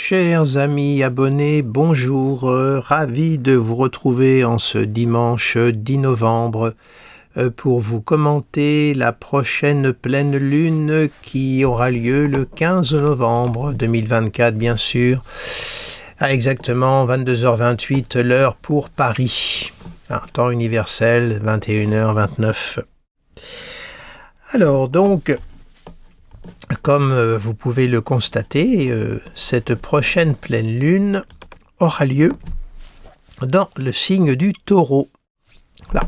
Chers amis abonnés, bonjour, ravi de vous retrouver en ce dimanche 10 novembre pour vous commenter la prochaine pleine lune qui aura lieu le 15 novembre 2024 bien sûr, à exactement 22h28 l'heure pour Paris, temps universel 21h29. Alors donc, comme vous pouvez le constater, cette prochaine pleine lune aura lieu dans le signe du Taureau. Là.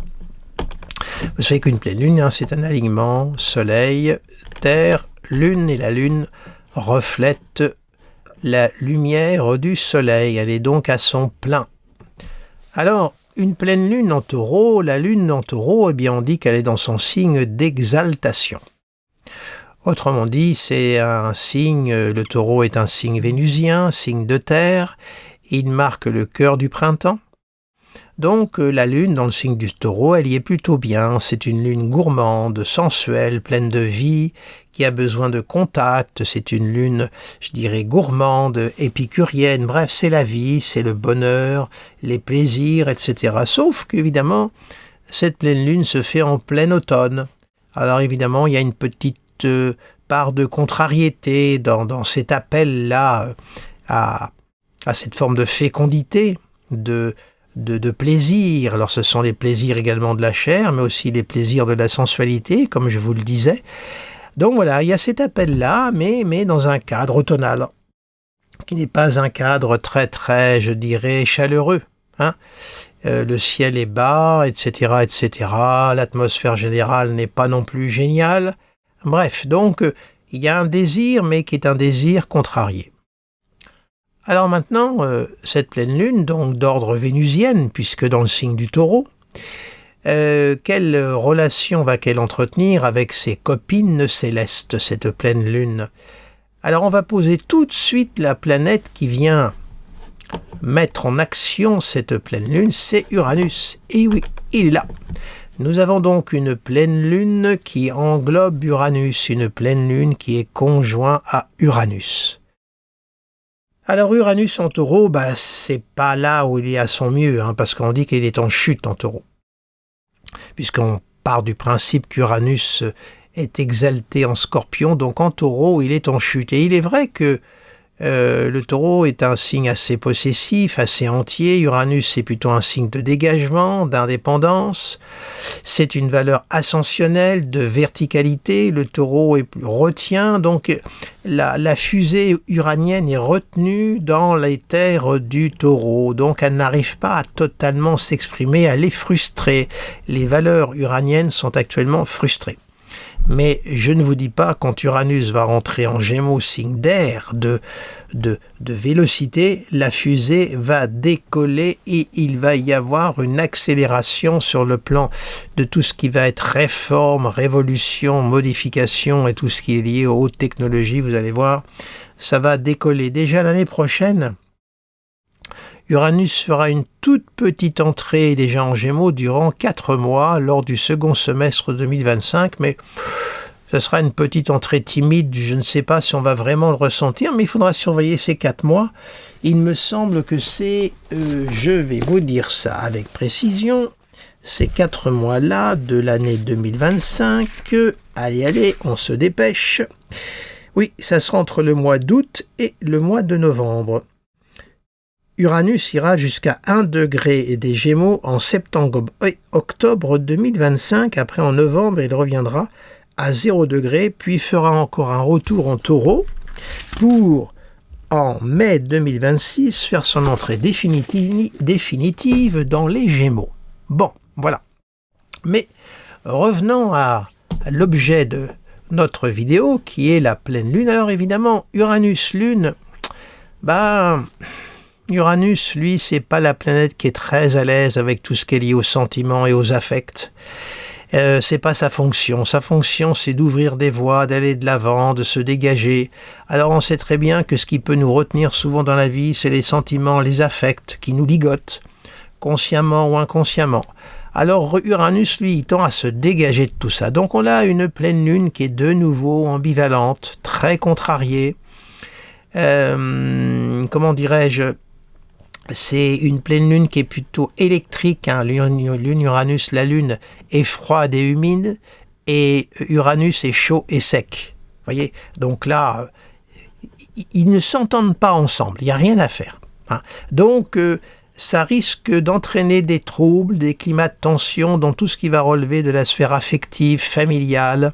Vous savez qu'une pleine lune, c'est un alignement Soleil, Terre, Lune, et la Lune reflète la lumière du Soleil. Elle est donc à son plein. Alors, une pleine lune en Taureau, la Lune en Taureau, eh bien on dit qu'elle est dans son signe d'exaltation. Autrement dit, c'est un signe, le Taureau est un signe vénusien, signe de terre, il marque le cœur du printemps. Donc la lune dans le signe du Taureau, elle y est plutôt bien, c'est une lune gourmande, sensuelle, pleine de vie, qui a besoin de contact, c'est une lune, je dirais, gourmande, épicurienne, bref, c'est la vie, c'est le bonheur, les plaisirs, etc. Sauf qu'évidemment, cette pleine lune se fait en plein automne. Alors évidemment, il y a une petite part de contrariété dans cet appel-là à cette forme de fécondité, de plaisir. Alors ce sont les plaisirs également de la chair, mais aussi les plaisirs de la sensualité, comme je vous le disais. Donc voilà, il y a cet appel-là, mais dans un cadre automnal, qui n'est pas un cadre très, je dirais, chaleureux. Le ciel est bas, etc., etc. L'atmosphère générale n'est pas non plus géniale. Bref, donc, il y a un désir, mais qui est un désir contrarié. Alors maintenant, cette pleine lune, donc d'ordre vénusienne, puisque dans le signe du Taureau, quelle relation va-t-elle entretenir avec ses copines célestes, cette pleine lune? Alors on va poser tout de suite la planète qui vient mettre en action cette pleine lune, c'est Uranus. Et oui, il est là. Nous avons donc une pleine lune qui englobe Uranus, une pleine lune qui est conjointe à Uranus. Alors Uranus en Taureau, c'est pas là où il est à son mieux, parce qu'on dit qu'il est en chute en Taureau. Puisqu'on part du principe qu'Uranus est exalté en Scorpion, donc en Taureau, il est en chute. Et il est vrai que le Taureau est un signe assez possessif, assez entier. Uranus, c'est plutôt un signe de dégagement, d'indépendance. C'est une valeur ascensionnelle, de verticalité. Le Taureau retient, donc la fusée uranienne est retenue dans les terres du Taureau. Donc elle n'arrive pas à totalement s'exprimer, elle est frustrée. Les valeurs uraniennes sont actuellement frustrées. Mais je ne vous dis pas, quand Uranus va rentrer en Gémeaux, signe d'air, de vélocité, la fusée va décoller et il va y avoir une accélération sur le plan de tout ce qui va être réforme, révolution, modification et tout ce qui est lié aux hautes technologies. Vous allez voir, ça va décoller. Déjà l'année prochaine, Uranus fera une toute petite entrée déjà en Gémeaux durant 4 mois lors du second semestre 2025, mais ce sera une petite entrée timide, je ne sais pas si on va vraiment le ressentir, mais il faudra surveiller ces 4 mois. Il me semble que c'est, je vais vous dire ça avec précision, ces 4 mois-là de l'année 2025, allez, on se dépêche. Oui, ça sera entre le mois d'août et le mois de novembre. Uranus ira jusqu'à 1 degré des Gémeaux en septembre-octobre 2025. Après, en novembre, il reviendra à 0 degré, puis fera encore un retour en Taureau pour, en mai 2026, faire son entrée définitive dans les Gémeaux. Bon, voilà. Mais revenons à l'objet de notre vidéo, qui est la pleine lune. Alors évidemment, Uranus-Lune, Uranus, lui, c'est pas la planète qui est très à l'aise avec tout ce qui est lié aux sentiments et aux affects. C'est pas sa fonction. Sa fonction, c'est d'ouvrir des voies, d'aller de l'avant, de se dégager. Alors on sait très bien que ce qui peut nous retenir souvent dans la vie, c'est les sentiments, les affects qui nous ligotent, consciemment ou inconsciemment. Alors Uranus, lui, il tend à se dégager de tout ça. Donc on a une pleine lune qui est de nouveau ambivalente, très contrariée, comment dirais-je, c'est une pleine lune qui est plutôt électrique, hein. Uranus, la lune, est froide et humide, et Uranus est chaud et sec. Vous voyez, donc là, ils ne s'entendent pas ensemble, il n'y a rien à faire, hein. Donc, ça risque d'entraîner des troubles, des climats de tension dans tout ce qui va relever de la sphère affective, familiale,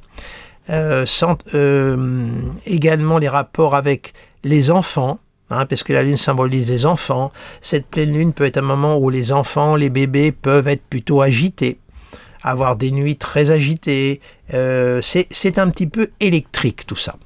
également les rapports avec les enfants, hein, parce que la lune symbolise les enfants. Cette pleine lune peut être un moment où les enfants, les bébés peuvent être plutôt agités, avoir des nuits très agitées. C'est un petit peu électrique tout ça.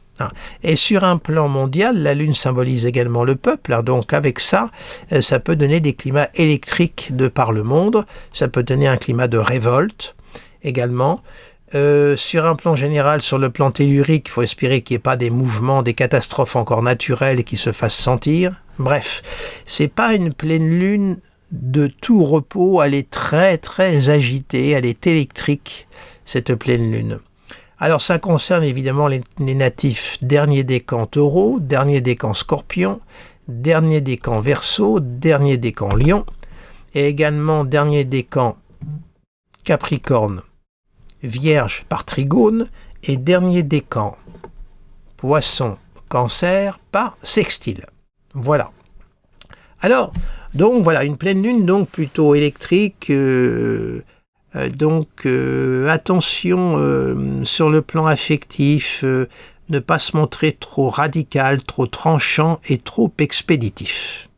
Et sur un plan mondial, la lune symbolise également le peuple, hein, donc avec ça, ça peut donner des climats électriques de par le monde, ça peut donner un climat de révolte également. Sur un plan général, sur le plan tellurique, il faut espérer qu'il n'y ait pas des mouvements, des catastrophes encore naturelles qui se fassent sentir. Bref, c'est pas une pleine lune de tout repos, elle est très très agitée, elle est électrique, cette pleine lune. Alors ça concerne évidemment les natifs dernier décan Taureau, dernier décan Scorpion, dernier décan Verseau, dernier décan Lion, et également dernier décan Capricorne, Vierge par Trigone, et dernier décan Poisson, Cancer par sextile. Voilà. Alors, donc voilà, une pleine lune donc plutôt électrique. Attention sur le plan affectif, ne pas se montrer trop radical, trop tranchant et trop expéditif.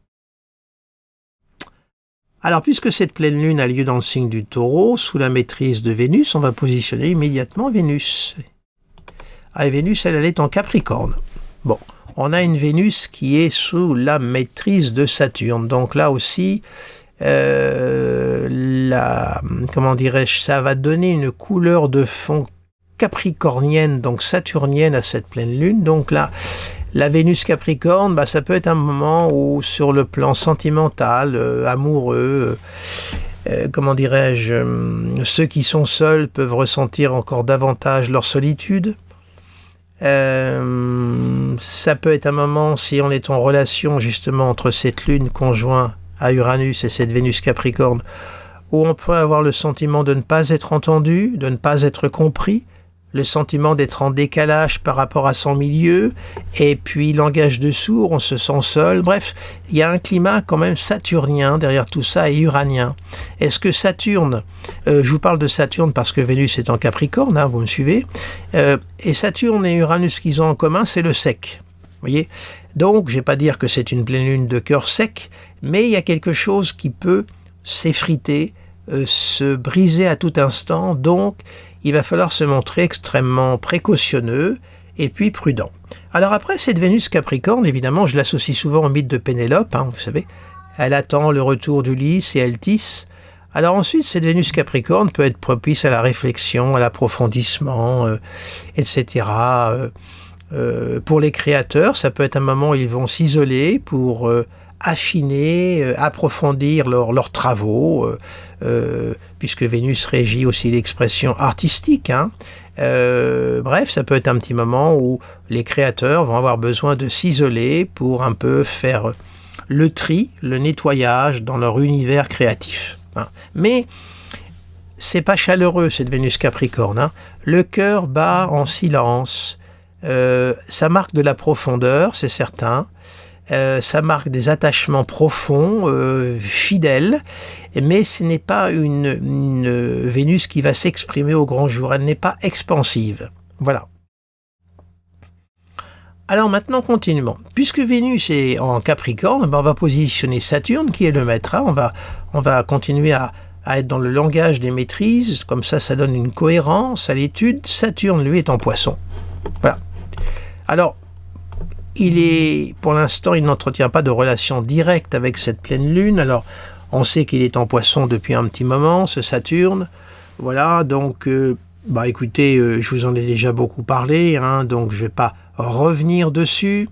Alors, puisque cette pleine lune a lieu dans le signe du Taureau, sous la maîtrise de Vénus, on va positionner immédiatement Vénus. Et Vénus, elle est en Capricorne. Bon, on a une Vénus qui est sous la maîtrise de Saturne. Donc là aussi, comment dirais-je, ça va donner une couleur de fond capricornienne, donc saturnienne à cette pleine lune. Donc là, la Vénus Capricorne, ça peut être un moment où sur le plan sentimental, amoureux, comment dirais-je, ceux qui sont seuls peuvent ressentir encore davantage leur solitude. Ça peut être un moment, si on est en relation justement entre cette lune conjointe à Uranus et cette Vénus Capricorne, où on peut avoir le sentiment de ne pas être entendu, de ne pas être compris, le sentiment d'être en décalage par rapport à son milieu, et puis langage de sourd, on se sent seul. Bref, il y a un climat quand même saturnien derrière tout ça et uranien. Est-ce que Saturne, je vous parle de Saturne parce que Vénus est en Capricorne, hein, vous me suivez, et Saturne et Uranus, ce qu'ils ont en commun, c'est le sec. Vous voyez ? Donc, je ne vais pas dire que c'est une pleine lune de cœur sec, mais il y a quelque chose qui peut s'effriter, se briser à tout instant, donc il va falloir se montrer extrêmement précautionneux et puis prudent. Alors après, cette Vénus Capricorne, évidemment, je l'associe souvent au mythe de Pénélope, hein, vous savez, elle attend le retour d'Ulysse et elle tisse. Alors ensuite, cette Vénus Capricorne peut être propice à la réflexion, à l'approfondissement, etc. Pour les créateurs, ça peut être un moment où ils vont s'isoler pour affiner, approfondir leurs travaux, puisque Vénus régit aussi l'expression artistique, hein. Bref, ça peut être un petit moment où les créateurs vont avoir besoin de s'isoler pour un peu faire le tri, le nettoyage dans leur univers créatif, hein. Mais c'est pas chaleureux cette Vénus Capricorne, hein. Le cœur bat en silence, ça marque de la profondeur, c'est certain. Ça marque des attachements profonds, fidèles, mais ce n'est pas une Vénus qui va s'exprimer au grand jour, elle n'est pas expansive. Voilà. Alors maintenant, continuons. Puisque Vénus est en Capricorne, on va positionner Saturne qui est le maître, hein. On va continuer à être dans le langage des maîtrises, comme ça donne une cohérence à l'étude. Saturne, lui, est en Poisson. Voilà. Alors, pour l'instant, il n'entretient pas de relation directe avec cette pleine lune. Alors, on sait qu'il est en Poisson depuis un petit moment, ce Saturne. Voilà, donc, écoutez, je vous en ai déjà beaucoup parlé, hein, donc je ne vais pas revenir dessus.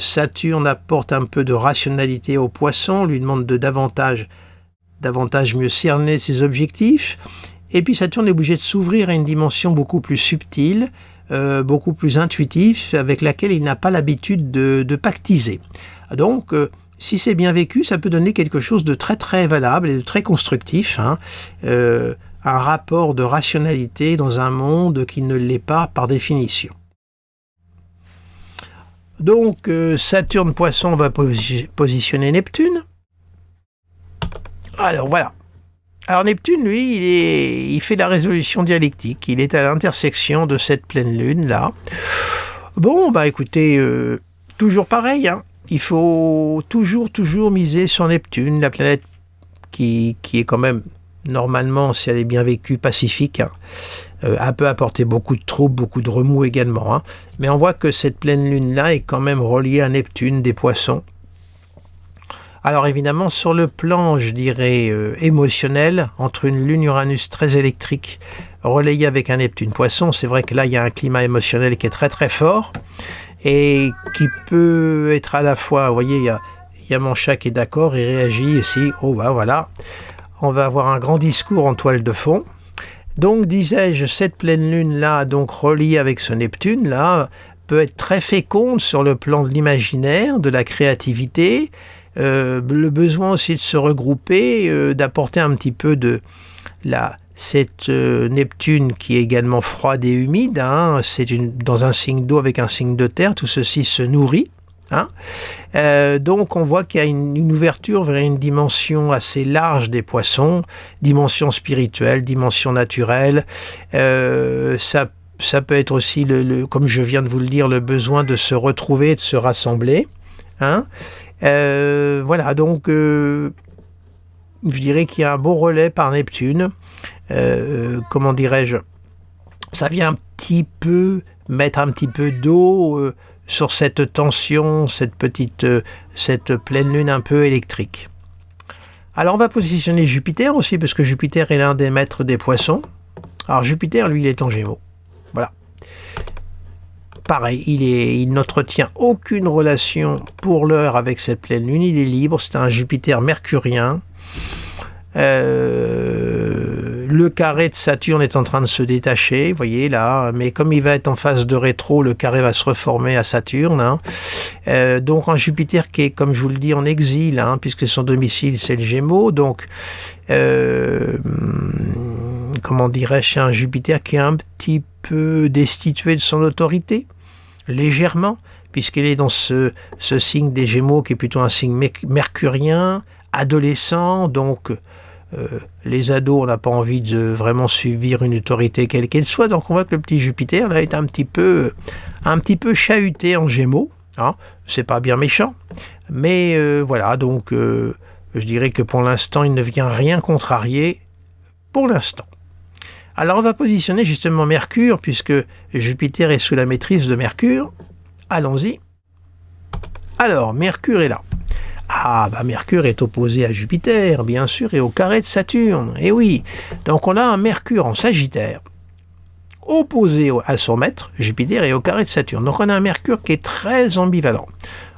Saturne apporte un peu de rationalité au Poisson, lui demande de davantage mieux cerner ses objectifs. Et puis Saturne est obligé de s'ouvrir à une dimension beaucoup plus subtile, beaucoup plus intuitif, avec laquelle il n'a pas l'habitude de pactiser. Donc, si c'est bien vécu, ça peut donner quelque chose de très très valable et de très constructif, hein, un rapport de rationalité dans un monde qui ne l'est pas par définition. Donc, Saturne Poisson va positionner Neptune. Alors voilà. Alors Neptune, lui, il fait la résolution dialectique. Il est à l'intersection de cette pleine lune là. Bon, bah écoutez, toujours pareil, hein. Il faut toujours miser sur Neptune, la planète qui est quand même, normalement, si elle est bien vécue, pacifique, hein. Elle peut apporter beaucoup de troubles, beaucoup de remous également, hein. Mais on voit que cette pleine lune-là est quand même reliée à Neptune des Poissons. Alors évidemment, sur le plan, je dirais, émotionnel, entre une lune Uranus très électrique relayée avec un Neptune Poisson, c'est vrai que là, il y a un climat émotionnel qui est très très fort et qui peut être à la fois, vous voyez, il y a mon chat qui est d'accord, il réagit ici, oh bah voilà, on va avoir un grand discours en toile de fond. Donc, disais-je, cette pleine lune-là, donc reliée avec ce Neptune-là, peut être très féconde sur le plan de l'imaginaire, de la créativité, le besoin aussi de se regrouper, d'apporter un petit peu de cette Neptune qui est également froide et humide, hein, dans un signe d'eau avec un signe de terre, tout ceci se nourrit. Hein. Donc on voit qu'il y a une ouverture vers une dimension assez large des Poissons, dimension spirituelle, dimension naturelle. Ça peut être aussi, comme je viens de vous le dire, le besoin de se retrouver, de se rassembler. Hein. Voilà, donc je dirais qu'il y a un beau relais par Neptune. Comment dirais-je, ça vient un petit peu mettre un petit peu d'eau sur cette tension, cette pleine lune un peu électrique. Alors on va positionner Jupiter aussi, parce que Jupiter est l'un des maîtres des Poissons. Alors Jupiter, lui, il est en Gémeaux. Voilà. Pareil, il n'entretient aucune relation pour l'heure avec cette pleine lune, il est libre, c'est un Jupiter mercurien. Le carré de Saturne est en train de se détacher, vous voyez là, mais comme il va être en phase de rétro, le carré va se reformer à Saturne. Hein. Donc un Jupiter qui est, comme je vous le dis, en exil, hein, puisque son domicile c'est le Gémeaux. Donc, comment dirais-je, un Jupiter qui est un petit peu destitué de son autorité, légèrement, puisqu'il est dans ce signe des Gémeaux qui est plutôt un signe mercurien, adolescent, donc les ados, on n'a pas envie de vraiment suivre une autorité quelle qu'elle soit, donc on voit que le petit Jupiter là est un petit peu chahuté en Gémeaux, hein. C'est pas bien méchant, mais voilà, donc je dirais que pour l'instant il ne vient rien contrarier, pour l'instant. Alors on va positionner justement Mercure, puisque Jupiter est sous la maîtrise de Mercure. Allons-y. Alors, Mercure est là. Ah, bah Mercure est opposé à Jupiter, bien sûr, et au carré de Saturne. Et oui, donc on a un Mercure en Sagittaire, opposé à son maître, Jupiter, et au carré de Saturne. Donc on a un Mercure qui est très ambivalent.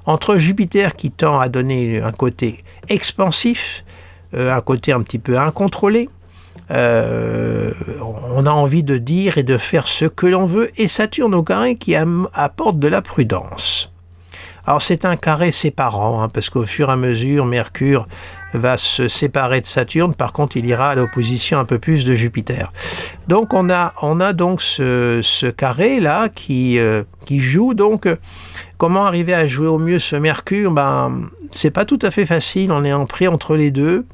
Entre Jupiter qui tend à donner un côté expansif, un côté un petit peu incontrôlé, on a envie de dire et de faire ce que l'on veut, et Saturne au carré qui apporte de la prudence. Alors c'est un carré séparant, hein, parce qu'au fur et à mesure, Mercure va se séparer de Saturne, par contre il ira à l'opposition un peu plus de Jupiter. Donc on a donc ce carré là qui joue, donc comment arriver à jouer au mieux ce Mercure, c'est pas tout à fait facile, on est pris entre les deux.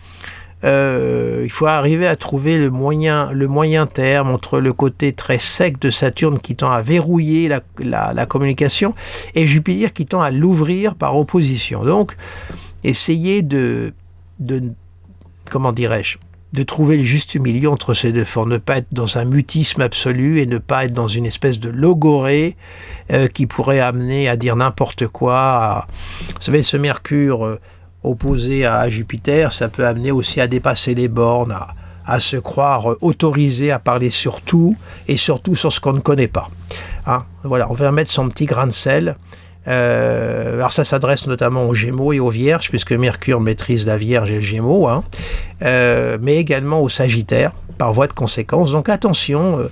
Il faut arriver à trouver le moyen terme entre le côté très sec de Saturne qui tend à verrouiller la communication et Jupiter qui tend à l'ouvrir par opposition. Donc, essayer de comment dirais-je, de trouver le juste milieu entre ces deux formes, ne pas être dans un mutisme absolu et ne pas être dans une espèce de logorée qui pourrait amener à dire n'importe quoi. Vous savez, ce Mercure opposé à Jupiter, ça peut amener aussi à dépasser les bornes, à se croire autorisé à parler sur tout, et surtout sur ce qu'on ne connaît pas. Hein, voilà, on va mettre son petit grain de sel. Alors ça s'adresse notamment aux Gémeaux et aux Vierges, puisque Mercure maîtrise la Vierge et le Gémeaux, hein, mais également aux Sagittaires, par voie de conséquence. Donc attention,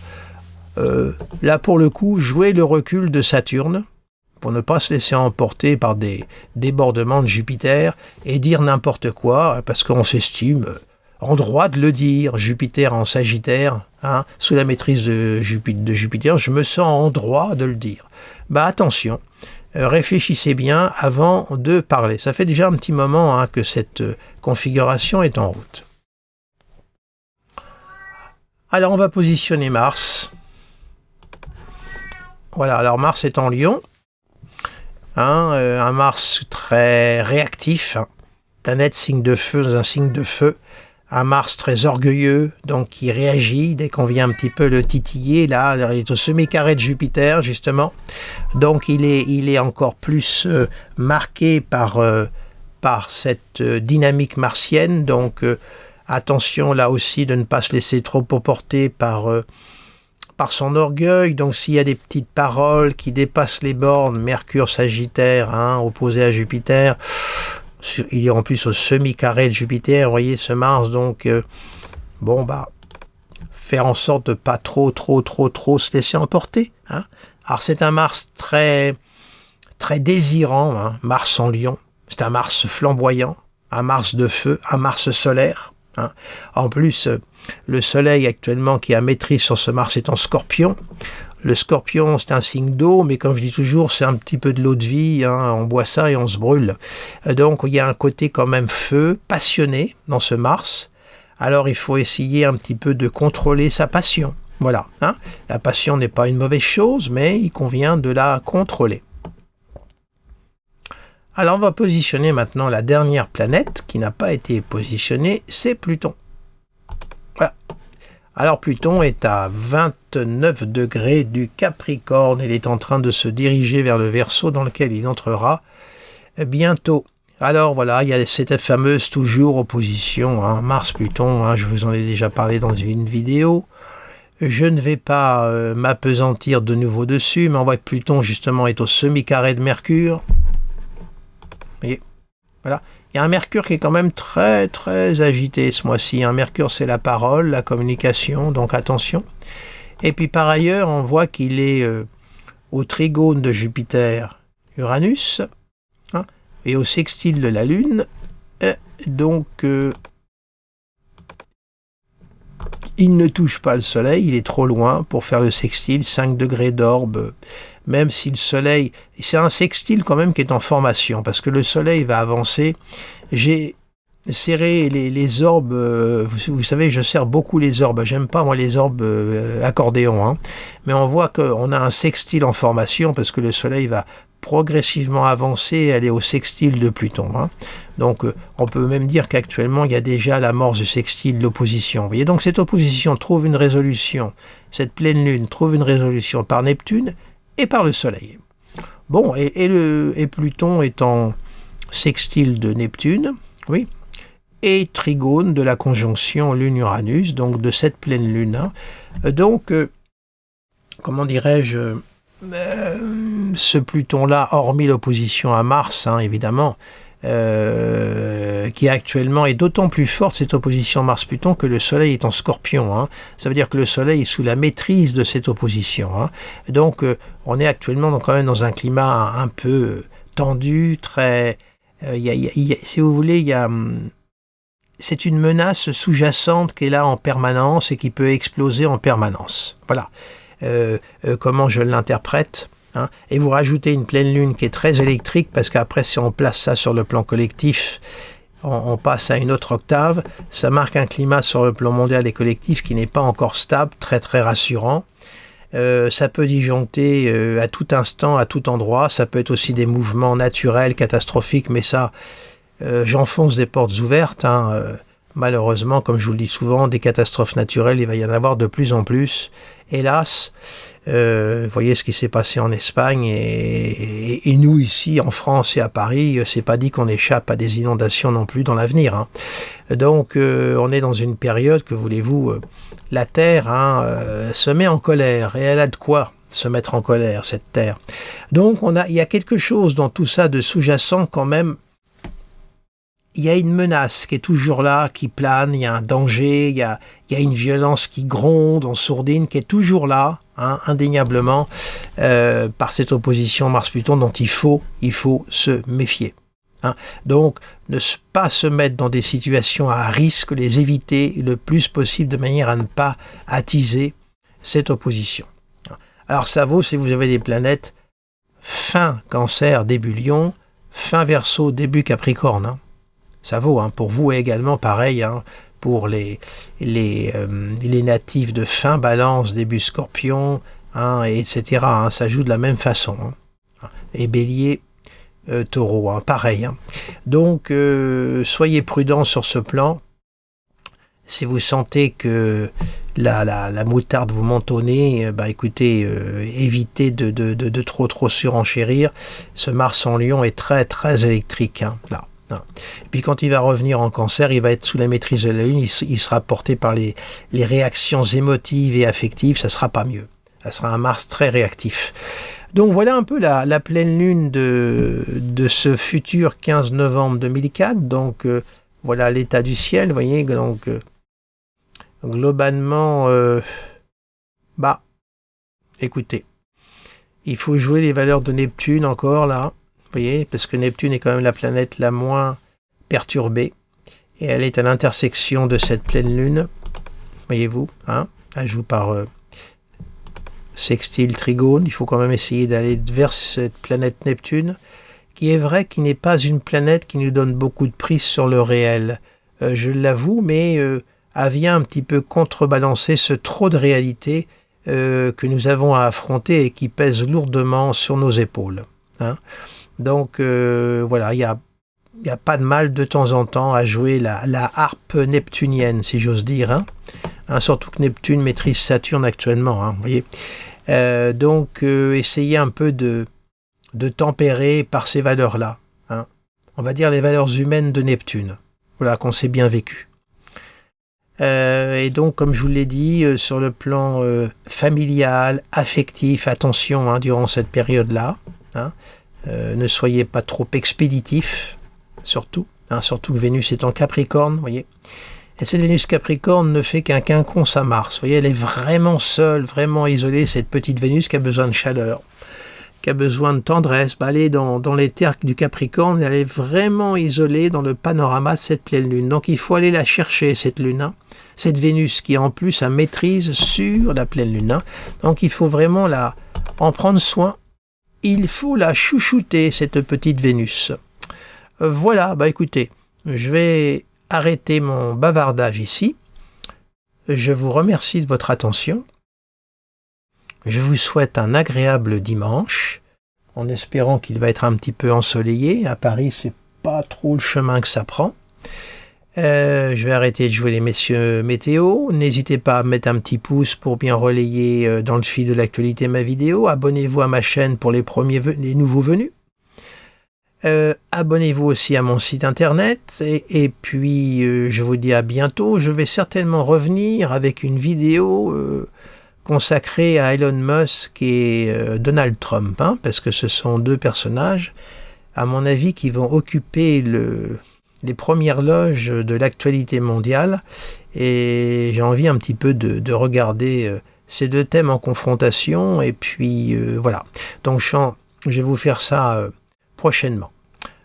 là pour le coup, jouer le recul de Saturne, pour ne pas se laisser emporter par des débordements de Jupiter et dire n'importe quoi, parce qu'on s'estime en droit de le dire. Jupiter en Sagittaire, hein, sous la maîtrise de Jupiter, je me sens en droit de le dire. Bah attention, réfléchissez bien avant de parler. Ça fait déjà un petit moment, hein, que cette configuration est en route. Alors on va positionner Mars. Voilà, alors Mars est en Lion. Un Mars très réactif, hein, planète signe de feu dans un signe de feu, un Mars très orgueilleux, donc qui réagit dès qu'on vient un petit peu le titiller. Là, il est au semi-carré de Jupiter justement, donc il est encore plus marqué par cette dynamique martienne. Donc attention là aussi de ne pas se laisser trop emporter par son orgueil. Donc s'il y a des petites paroles qui dépassent les bornes, Mercure Sagittaire, hein, opposé à Jupiter, il est en plus au semi-carré de Jupiter, vous voyez ce Mars, donc faire en sorte de pas trop se laisser emporter, hein. Alors c'est un Mars très très désirant, hein, Mars en Lion, c'est un Mars flamboyant, un Mars de feu, un Mars solaire, hein. En plus, le Soleil actuellement qui a maîtrise sur ce Mars est en Scorpion. Le Scorpion, c'est un signe d'eau, mais comme je dis toujours, c'est un petit peu de l'eau de vie, hein, on boit ça et on se brûle. Donc il y a un côté quand même feu, passionné dans ce Mars. Alors il faut essayer un petit peu de contrôler sa passion. Voilà, hein. La passion n'est pas une mauvaise chose, mais il convient de la contrôler. Alors on va positionner maintenant la dernière planète qui n'a pas été positionnée, c'est Pluton. Voilà. Alors Pluton est à 29 degrés du Capricorne, il est en train de se diriger vers le Verseau dans lequel il entrera bientôt. Alors voilà, il y a cette fameuse toujours opposition, hein, Mars-Pluton, hein, je vous en ai déjà parlé dans une vidéo. Je ne vais pas m'appesantir de nouveau dessus, mais on voit que Pluton justement est au semi-carré de Mercure. Et voilà. Il y a un Mercure qui est quand même très très agité ce mois-ci. Un Mercure, c'est la parole, la communication, donc attention. Et puis par ailleurs, on voit qu'il est au trigone de Jupiter, Uranus, hein, et au sextile de la Lune. Donc, il ne touche pas le Soleil, il est trop loin pour faire le sextile, 5 degrés d'orbe. Même si le Soleil, c'est un sextile quand même qui est en formation, parce que le Soleil va avancer. J'ai serré les orbes, vous savez, je serre beaucoup les orbes, j'aime pas moi les orbes accordéon, hein. Mais on voit qu'on a un sextile en formation, parce que le Soleil va progressivement avancer et aller au sextile de Pluton, hein. Donc on peut même dire qu'actuellement il y a déjà l'amorce du sextile, l'opposition. Vous voyez, donc cette opposition trouve une résolution, cette pleine lune trouve une résolution par Neptune et par le Soleil. Bon, et Pluton est en sextile de Neptune, oui, et trigone de la conjonction Lune-Uranus, donc de cette pleine lune, hein. Donc, comment dirais-je, ce Pluton-là, hormis l'opposition à Mars, hein, évidemment, qui actuellement est d'autant plus forte, cette opposition Mars-Pluton, que le Soleil est en Scorpion, hein. Ça veut dire que le Soleil est sous la maîtrise de cette opposition, hein. Donc on est actuellement quand même dans un climat un peu tendu, très... si vous voulez, c'est une menace sous-jacente qui est là en permanence et qui peut exploser en permanence. Voilà. Comment je l'interprète, hein. Et vous rajoutez une pleine lune qui est très électrique, parce qu'après si on place ça sur le plan collectif, on passe à une autre octave. Ça marque un climat sur le plan mondial et collectif qui n'est pas encore stable, très très rassurant. Ça peut disjoncter à tout instant, à tout endroit. Ça peut être aussi des mouvements naturels, catastrophiques, mais ça, j'enfonce des portes ouvertes, hein. Malheureusement, comme je vous le dis souvent, des catastrophes naturelles, il va y en avoir de plus en plus. Hélas, vous voyez ce qui s'est passé en Espagne et nous ici en France et à Paris, c'est pas dit qu'on échappe à des inondations non plus dans l'avenir, hein. Donc on est dans une période, que voulez-vous, la Terre, hein, se met en colère, et elle a de quoi se mettre en colère, cette Terre. Donc il y a quelque chose dans tout ça de sous-jacent quand même. Il y a une menace qui est toujours là, qui plane, il y a un danger, il y a une violence qui gronde en sourdine, qui est toujours là, hein, indéniablement, par cette opposition Mars-Pluton dont il faut se méfier. Hein. Donc, ne pas se mettre dans des situations à risque, les éviter le plus possible de manière à ne pas attiser cette opposition. Alors ça vaut si vous avez des planètes fin Cancer, début Lion, fin Verseau, début Capricorne. Hein. Ça vaut hein, pour vous également pareil, hein, pour les natifs de fin Balance, début Scorpion, hein, etc. Hein, ça joue de la même façon. Hein. Et Bélier, Taureau, hein, pareil. Hein. Donc, soyez prudents sur ce plan. Si vous sentez que la moutarde vous monte au nez, écoutez, évitez de trop surenchérir. Ce Mars en Lion est très très électrique. Hein, là. Et puis quand il va revenir en Cancer, il va être sous la maîtrise de la Lune, il sera porté par les réactions émotives et affectives, ça sera pas mieux. Ça sera un Mars très réactif. Donc voilà un peu la pleine lune de ce futur 15 novembre 2004. Donc voilà l'état du ciel, vous voyez. Donc globalement, écoutez, il faut jouer les valeurs de Neptune encore là, vous voyez, parce que Neptune est quand même la planète la moins perturbée et elle est à l'intersection de cette pleine lune, voyez-vous, hein, elle joue par sextile, trigone, il faut quand même essayer d'aller vers cette planète Neptune, qui est vrai qu'il n'est pas une planète qui nous donne beaucoup de prise sur le réel, je l'avoue, mais elle vient un petit peu contrebalancer ce trop de réalité que nous avons à affronter et qui pèse lourdement sur nos épaules. Hein. Donc voilà, il y a pas de mal de temps en temps à jouer la harpe neptunienne, si j'ose dire. Hein, surtout que Neptune maîtrise Saturne actuellement, hein, vous voyez. Donc essayez un peu de tempérer par ces valeurs-là. Hein. On va dire les valeurs humaines de Neptune. Voilà, qu'on s'est bien vécu. Et donc, comme je vous l'ai dit, sur le plan familial, affectif, attention hein, durant cette période-là. Hein, ne soyez pas trop expéditif, surtout. Hein, surtout que Vénus est en Capricorne, vous voyez. Et cette Vénus Capricorne ne fait qu'un quinconce à Mars. Vous voyez, elle est vraiment seule, vraiment isolée, cette petite Vénus qui a besoin de chaleur, qui a besoin de tendresse. Elle est dans les terres du Capricorne, elle est vraiment isolée dans le panorama de cette pleine lune. Donc il faut aller la chercher, cette lune, hein. Cette Vénus qui en plus a maîtrise sur la pleine lune. Hein. Donc il faut vraiment en prendre soin. Il faut la chouchouter, cette petite Vénus. Voilà, écoutez, je vais arrêter mon bavardage ici. Je vous remercie de votre attention. Je vous souhaite un agréable dimanche, en espérant qu'il va être un petit peu ensoleillé. À Paris, c'est pas trop le chemin que ça prend. Je vais arrêter de jouer les messieurs météo. N'hésitez pas à mettre un petit pouce pour bien relayer dans le fil de l'actualité ma vidéo. Abonnez-vous à ma chaîne pour les nouveaux venus. Abonnez-vous aussi à mon site internet et puis je vous dis à bientôt. Je vais certainement revenir avec une vidéo consacrée à Elon Musk et Donald Trump, hein, parce que ce sont deux personnages, à mon avis, qui vont occuper les premières loges de l'actualité mondiale, et j'ai envie un petit peu de regarder ces deux thèmes en confrontation, et puis voilà. Donc je vais vous faire ça prochainement.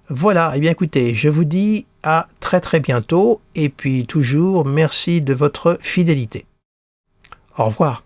Voilà, et bien écoutez, je vous dis à très très bientôt, et puis toujours merci de votre fidélité. Au revoir.